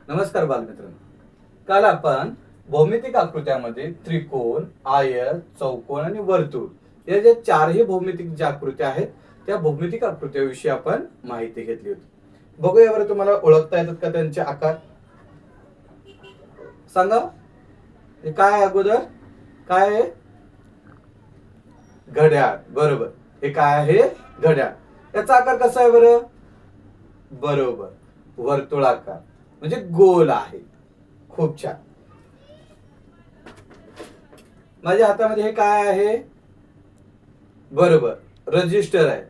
नमस्कार बालमित्रांनो. काल आपण भौमितिक आकृत्यामध्ये त्रिकोण, आयत, चौकोन आणि वर्तुळ या ज्या चारही भौमितिक ज्या आकृत्या आहेत त्या भौमितिक आकृत्याविषयी आपण माहिती घेतली होती. बघूया बरं, तुम्हाला ओळखता येतात का त्यांचे आकार? सांगा. हे काय आहे अगोदर? काय आहे? घड्याळ. बरोबर. हे काय आहे? घड्याळ. याचा आकार कसा आहे बरं? बरोबर, वर्तुळाकार म्हणजे गोल आहे. खूप छान. माझ्या हातामध्ये हे काय आहे? बरोबर, रजिस्टर आहे.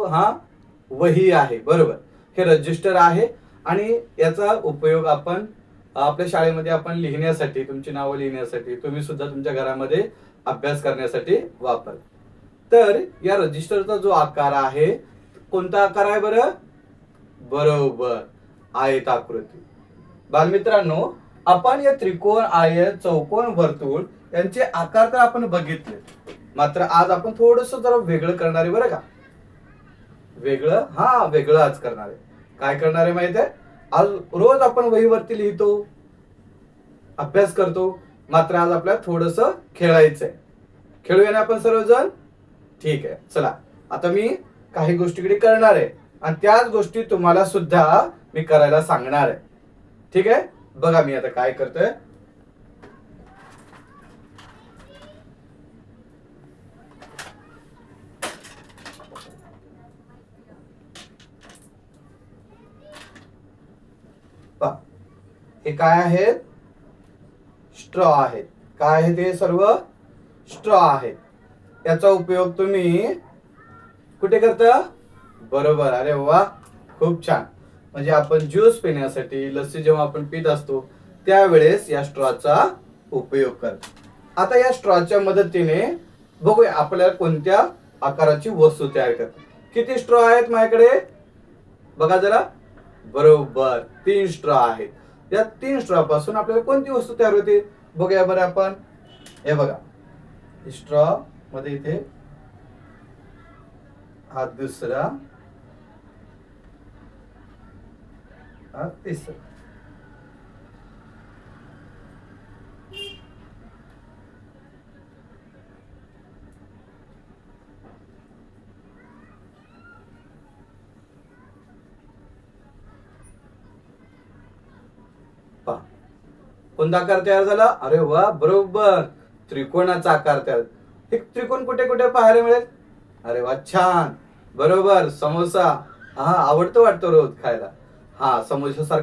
हा वही आहे. बरोबर, हे रजिस्टर आहे आणि याचा उपयोग आपण आपल्या शाळेमध्ये आपण लिहिण्यासाठी, तुमची नावं लिहिण्यासाठी, तुम्ही सुद्धा तुमच्या घरामध्ये अभ्यास करण्यासाठी वापर. तर या रजिस्टरचा जो आकार आहे कोणता आकार आहे बरं? बरोबर, आयताकृती. बालमित्रांनो, आपण या त्रिकोण, आयत, चौकोन, वर्तुळ यांचे आकार तर आपण बघितले, मात्र आज आपण थोडस जरा वेगळं करणार आहे बरं का. वेगळं आज करणार आहे. काय करणार आहे माहित आहे? आज रोज आपण वहीवरती लिहितो, अभ्यास करतो, मात्र आज आपल्याला थोडस खेळायचंय. खेळूया ना आपण सर्वजण? ठीक आहे, चला. आता मी काही गोष्टीकडे करणार आहे आणि त्याच गोष्टी तुम्हाला सुद्धा मी करायला सांगणार आहे. ठीक आहे, बघा मी आता काय करतोय. हे काय आहेत? स्ट्रॉ आहेत. काय आहे ते? सर्व स्ट्रॉ आहेत. याचा उपयोग तुम्ही कुठे करता? बरोबर, अरे वा, खूप छान. म्हणजे आपण ज्यूस पिण्यासाठी, लस्सी जेव्हा आपण पित असतो त्यावेळेस या स्ट्रॉचा उपयोग करतो. आता या स्ट्रॉच्या मदतीने बघूया आपल्याला कोणत्या आकाराची वस्तू तयार करतात. किती स्ट्रॉ आहेत माझ्याकडे? बघा जरा. बरोबर, 3 स्ट्रॉ आहेत. या 3 स्ट्रॉ पासून आपल्याला कोणती वस्तू तयार होते बघूया बरं आपण. हे बघा, स्ट्रॉ मध्ये इथे हा दुसरा, हा तिसरा. कोणता आकार तयार झाला? अरे वा, बरोबर, त्रिकोणाचा आकार तयार. हे त्रिकोण कुठे कुठे पाहायला मिळेल? अरे वा, छान. बरोबर, समोसा. हा आवडतो वाटतो रोज खायला. हा समोसा सारखा